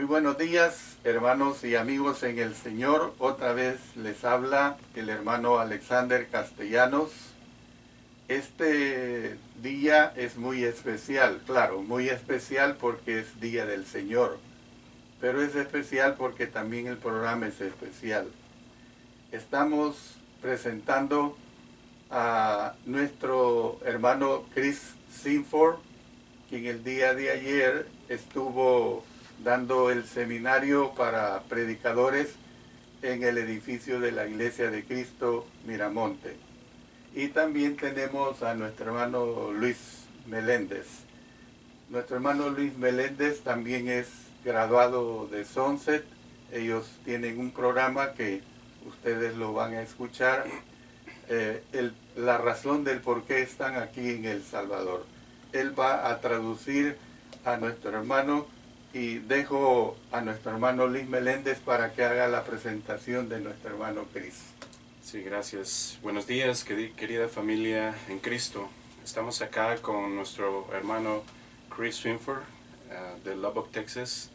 Muy buenos días, hermanos y amigos en el Señor. Otra vez les habla el hermano Alexander Castellanos. Este día es muy especial, claro, muy especial porque es Día del Señor, pero es especial porque también el programa es especial. Estamos presentando a nuestro hermano Cris Swinford, quien el día de ayer estuvo dando el seminario para predicadores en el edificio de la Iglesia de Cristo Miramonte. Y también tenemos a nuestro hermano Luis Meléndez. Nuestro hermano Luis Meléndez también es graduado de Sunset. Ellos tienen un programa que ustedes lo van a escuchar, la razón del por qué están aquí en El Salvador. Él va a traducir a nuestro hermano y dejo a nuestro hermano Luis Meléndez para que haga la presentación de nuestro hermano Cris. Sí, gracias. Buenos días, querida familia en Cristo. Estamos acá con nuestro hermano Cris Swinford de Lubbock, Texas.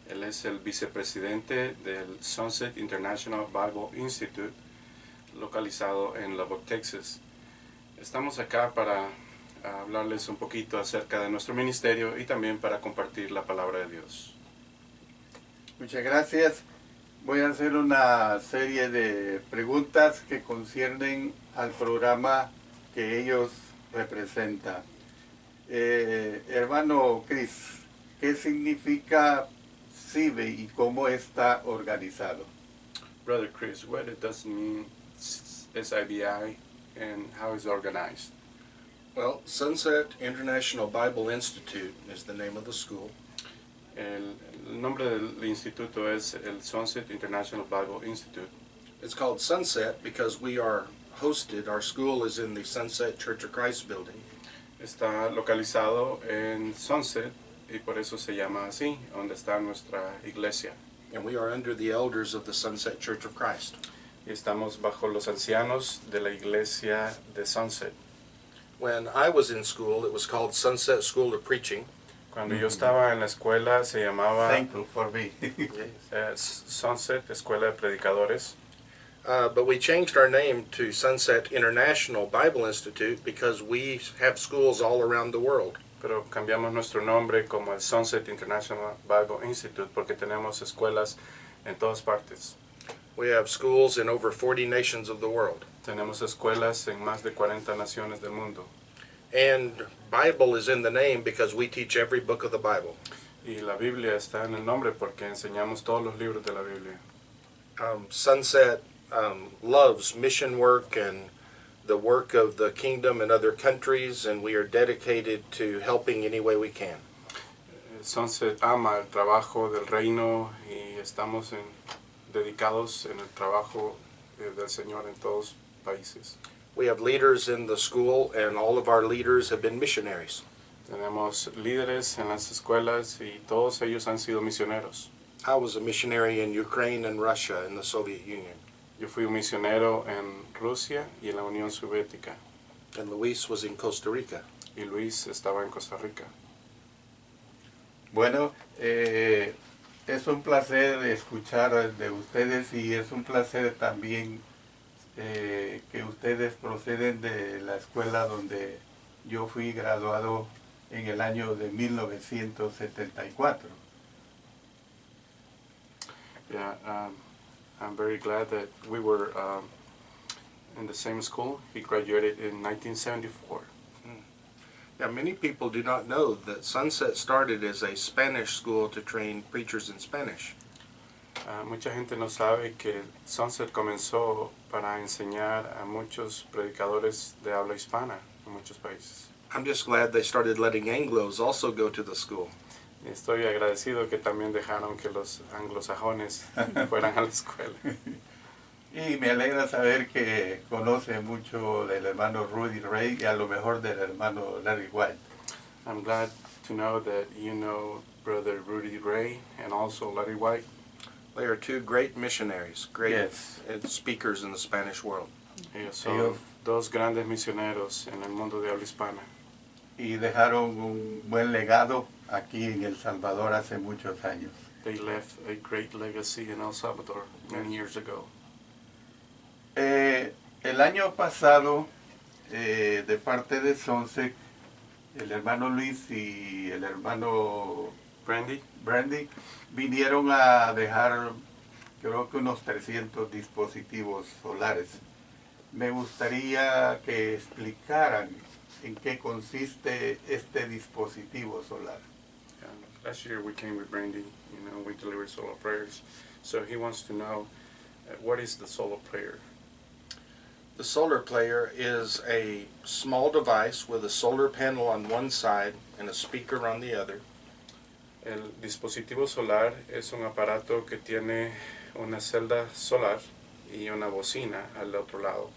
Él es el vicepresidente del Sunset International Bible Institute, localizado en Lubbock, Texas. Estamos acá para hablarles un poquito acerca de nuestro ministerio y también para compartir la palabra de Dios. Muchas gracias. Voy a hacer una serie de preguntas que conciernen al programa que ellos representan. Hermano Cris, ¿qué significa SIBE y cómo está organizado? Brother Chris, what does it mean SIBI and how is it organized? Well, Sunset International Bible Institute is the name of the school. El nombre del instituto es el Sunset International Bible Institute. It's called Sunset because we are hosted, our school is in the Sunset Church of Christ building. Está localizado en Sunset y por eso se llama así, donde está nuestra iglesia. And we are under the elders of the Sunset Church of Christ. Y estamos bajo los ancianos de la iglesia de Sunset. When I was in school, it was called Sunset School of Preaching. Cuando yo estaba en la escuela se llamaba Thankful for me. Sunset, Escuela de Predicadores. But we changed our name to Sunset International Bible Institute because we have schools all around the world. Pero cambiamos nuestro nombre como el Sunset International Bible Institute porque tenemos escuelas en todas partes. We have schools in over 40 nations of the world. Tenemos escuelas en más de 40 naciones del mundo. And Bible is in the name because we teach every book of the Bible. Y la Biblia está en el nombre porque enseñamos todos los libros de la Biblia. Sunset loves mission work and the work of the kingdom in other countries, and we are dedicated to helping any way we can. Sunset ama el trabajo del reino y estamos dedicados en el trabajo del Señor en todos países. We have leaders in the school, and all of our leaders have been missionaries. Tenemos líderes en las escuelas y todos ellos han sido misioneros. I was a missionary in Ukraine and Russia in the Soviet Union. Yo fui un misionero en Rusia y en la Unión Soviética. And Luis was in Costa Rica. Y Luis estaba en Costa Rica. Bueno, es un placer escuchar de ustedes y es un placer también que ustedes proceden de la escuela donde yo fui graduado en el año de 1974. Yeah, I'm very glad that we were in the same school. He graduated in 1974. Yeah, many people do not know that Sunset started as a Spanish school to train preachers in Spanish. Mucha gente no sabe que Sunset comenzó para enseñar a muchos predicadores de habla hispana en muchos países. I'm just glad they started letting Anglos also go to the school. Estoy agradecido que también dejaron que los anglosajones fueran a la escuela. Y me alegra saber que conoce mucho del hermano Rudy Ray y a lo mejor del hermano Larry White. I'm glad to know that you know Brother Rudy Ray and also Larry White. They are two great missionaries, great Yes. speakers in the Spanish world. Ellos son dos grandes misioneros en el mundo de habla hispana. y dejaron un buen legado aquí en El Salvador hace muchos años. They left a great legacy in El Salvador many years ago. El año pasado, de parte de Sonce, el hermano Luis y el hermano Brandy vinieron a dejar, creo que unos 300 dispositivos solares. Me gustaría que explicaran en qué consiste este dispositivo solar. Last year we came with Brandy, we delivered solar prayers. So he wants to know, what is the solar prayer? The solar player is a small device with a solar panel on one side and a speaker on the other. El dispositivo solar es un aparato que tiene una celda solar y una bocina al otro lado.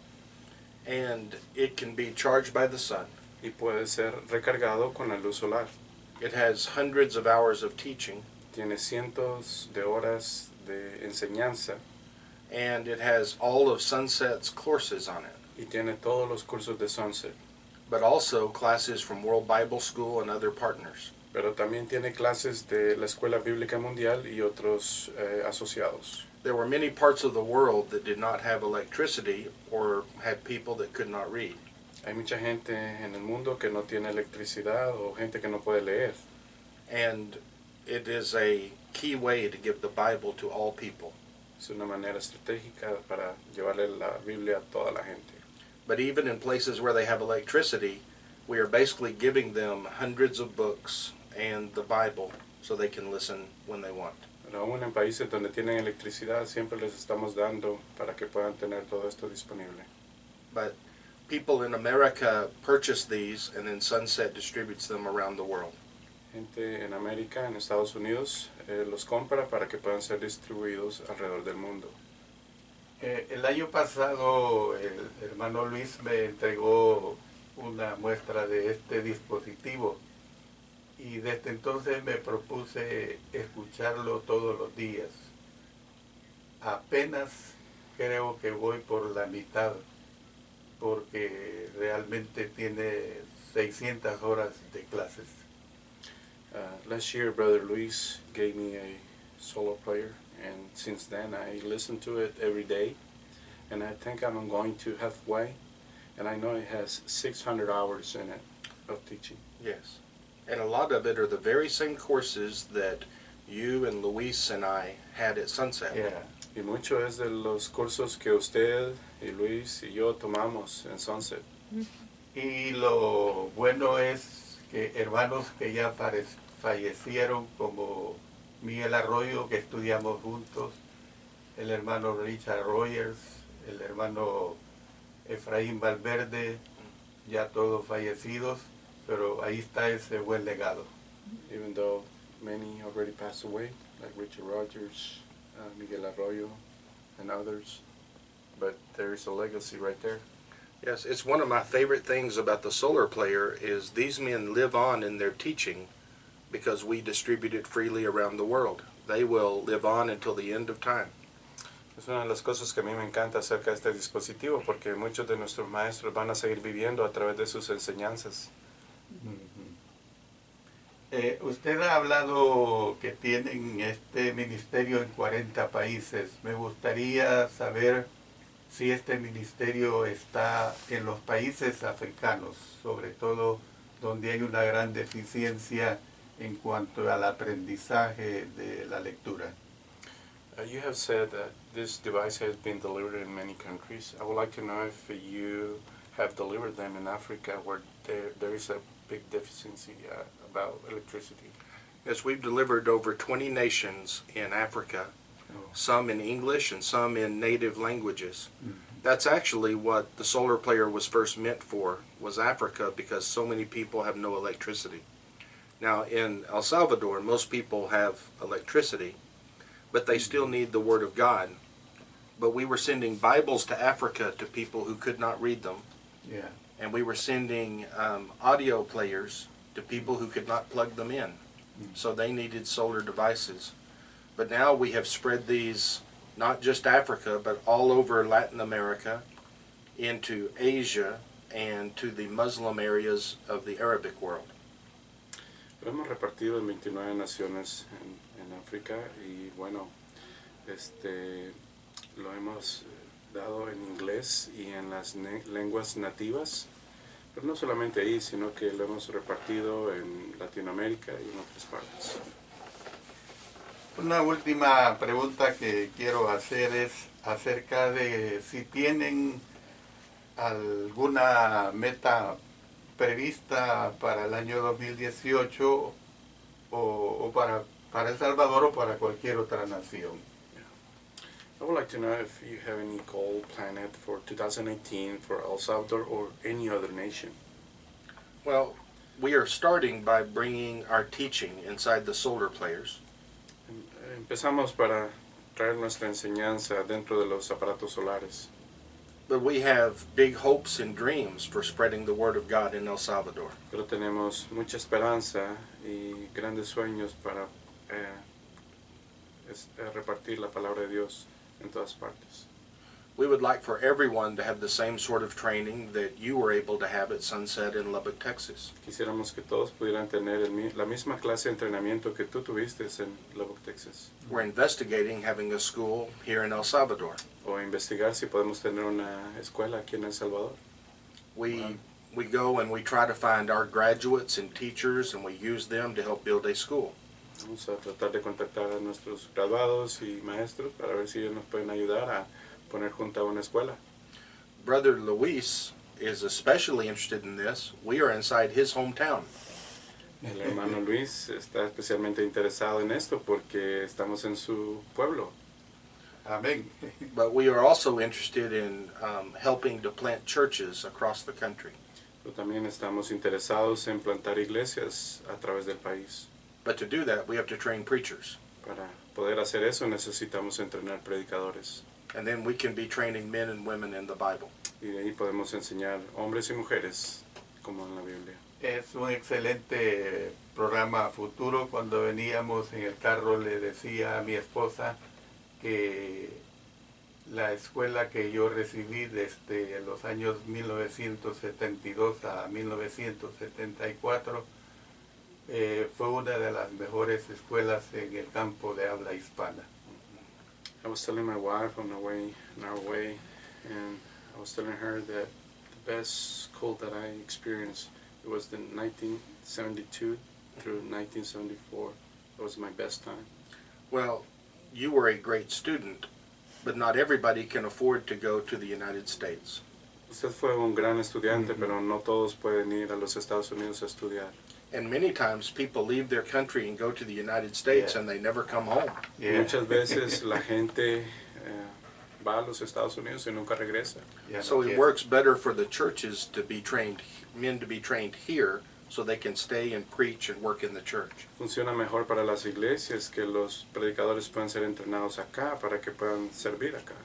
And it can be charged by the sun. Y puede ser recargado con la luz solar. It has hundreds of hours of teaching. Tiene cientos de horas de enseñanza. And it has all of Sunset's courses on it. Y tiene todos los cursos de Sunset. But also classes from World Bible School and other partners. Pero también tiene clases de la Escuela Bíblica Mundial y otros asociados. There were many parts of the world that did not have electricity or had people that could not read. Hay mucha gente en el mundo que no tiene electricidad o gente que no puede leer. And it is a key way to give the Bible to all people. Es una manera estratégica para llevarle la Biblia a toda la gente. But even in places where they have electricity, we are basically giving them hundreds of books and the Bible so they can listen when they want. Pero aún en países donde tienen electricidad, siempre les estamos dando para que puedan tener todo esto disponible. But people in America purchase these and then Sunset distributes them around the world. Gente en América, en Estados Unidos, los compra para que puedan ser distribuidos alrededor del mundo. El año pasado el hermano Luis me entregó una muestra de este dispositivo y desde entonces me propuse escucharlo todos los días. Apenas creo que voy por la mitad porque realmente tiene 600 horas de clases. Last year, Brother Luis gave me a solo player, and since then I listen to it every day, and I think I'm going to halfway, and I know it has 600 hours in it of teaching. Yes. And a lot of it are the very same courses that you and Luis and I had at Sunset. Yeah. Y mucho es de los cursos que usted y Luis y yo tomamos en Sunset. Y lo bueno es que hermanos que ya fallecieron, como Miguel Arroyo, que estudiamos juntos, el hermano Richard Rogers, el hermano Efraín Valverde, ya todos fallecidos, pero ahí está ese buen legado. Even though many already passed away, like Richard Rogers, Miguel Arroyo, and others, but there is a legacy right there. Yes, it's one of my favorite things about the solar player is these men live on in their teaching because we distribute it freely around the world. They will live on until the end of time. Es una de las cosas que a mí me encanta acerca de este dispositivo, porque muchos de nuestros maestros van a seguir viviendo a través de sus enseñanzas. Usted ha hablado que tienen este ministerio en 40 países. Me gustaría saber si este ministerio está en los países africanos, sobre todo donde hay una gran deficiencia en cuanto al aprendizaje de la lectura. You have said that this device has been delivered in many countries. I would like to know if you have delivered them in Africa where there is a big deficiency about electricity. Yes, we've delivered over 20 nations in Africa, some in English and some in native languages. That's actually what the solar player was first meant for, was Africa, because so many people have no electricity. Now in El Salvador, most people have electricity, but they still need the Word of God. But we were sending Bibles to Africa to people who could not read them. Yeah. And we were sending audio players to people who could not plug them in. So they needed solar devices. But now we have spread these, not just Africa, but all over Latin America, into Asia, and to the Muslim areas of the Arabic world. Lo hemos repartido en 29 naciones en África y bueno, lo hemos dado en inglés y en las lenguas nativas, pero no solamente ahí, sino que lo hemos repartido en Latinoamérica y en otras partes. Una última pregunta que quiero hacer es acerca de si tienen alguna meta prevista para el año 2018 o para El Salvador o para cualquier otra nación. I would like to know if you have any goal planned for 2018 for El Salvador or any other nation. Well, we are starting by bringing our teaching inside the solar players. Empezamos para traer nuestra enseñanza dentro de los aparatos solares. But we have big hopes and dreams for spreading the Word of God in El Salvador. Pero tenemos mucha esperanza y grandes sueños para repartir la palabra de Dios en todas partes. We would like for everyone to have the same sort of training that you were able to have at Sunset in Lubbock, Texas. Quisiéramos que todos pudieran tener la misma clase de entrenamiento que tú tuviste en Lubbock, Texas. We're investigating having a school here in El Salvador. O investigar si podemos tener una escuela aquí en El Salvador. We go and we try to find our graduates and teachers, and we use them to help build a school. Vamos a tratar de contactar a nuestros graduados y maestros para ver si ellos nos pueden ayudar a poner junta una escuela. Brother Luis is especially interested in this. We are inside his hometown. El hermano Luis está especialmente interesado en esto porque estamos en su pueblo. Amén. But we are also interested in helping to plant churches across the country. Pero también estamos interesados en plantar iglesias a través del país. But to do that, we have to train preachers. Para poder hacer eso necesitamos entrenar predicadores. And then we can be training men and women in the Bible. Y de ahí podemos enseñar hombres y mujeres como en la Biblia. Es un excelente programa futuro. Cuando veníamos en el carro le decía a mi esposa que la escuela que yo recibí desde los años 1972 a 1974 fue una de las mejores escuelas en el campo de habla hispana. I was telling my wife on our way, and I was telling her that the best school that I experienced, it was the 1972 through 1974. It was my best time. Well, you were a great student, but not everybody can afford to go to the United States. Usted fue un gran estudiante, pero no todos pueden ir a los Estados Unidos a estudiar. And many times people leave their country and go to the United States, and they never come home. Yeah. Muchas veces la gente va a los Estados Unidos y nunca regresa. Ya So no it quiero. works better for the churches to be trained, men to be trained here, so they can stay and preach and work in the church. Funciona mejor para las iglesias que los predicadores puedan ser entrenados acá para que puedan servir acá.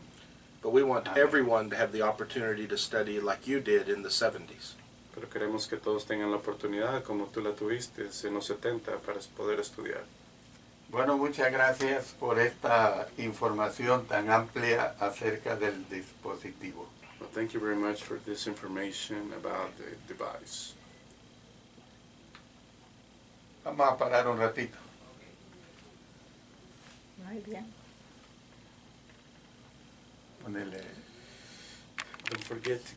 But we want Amen. everyone to have the opportunity to study like you did in the 70s. Pero queremos que todos tengan la oportunidad, como tú la tuviste en los 70, para poder estudiar. Bueno, muchas gracias por esta información tan amplia acerca del dispositivo. Well, thank you very much for this information about the device. Vamos a parar un ratito. Muy bien. Ponele. Don't forget to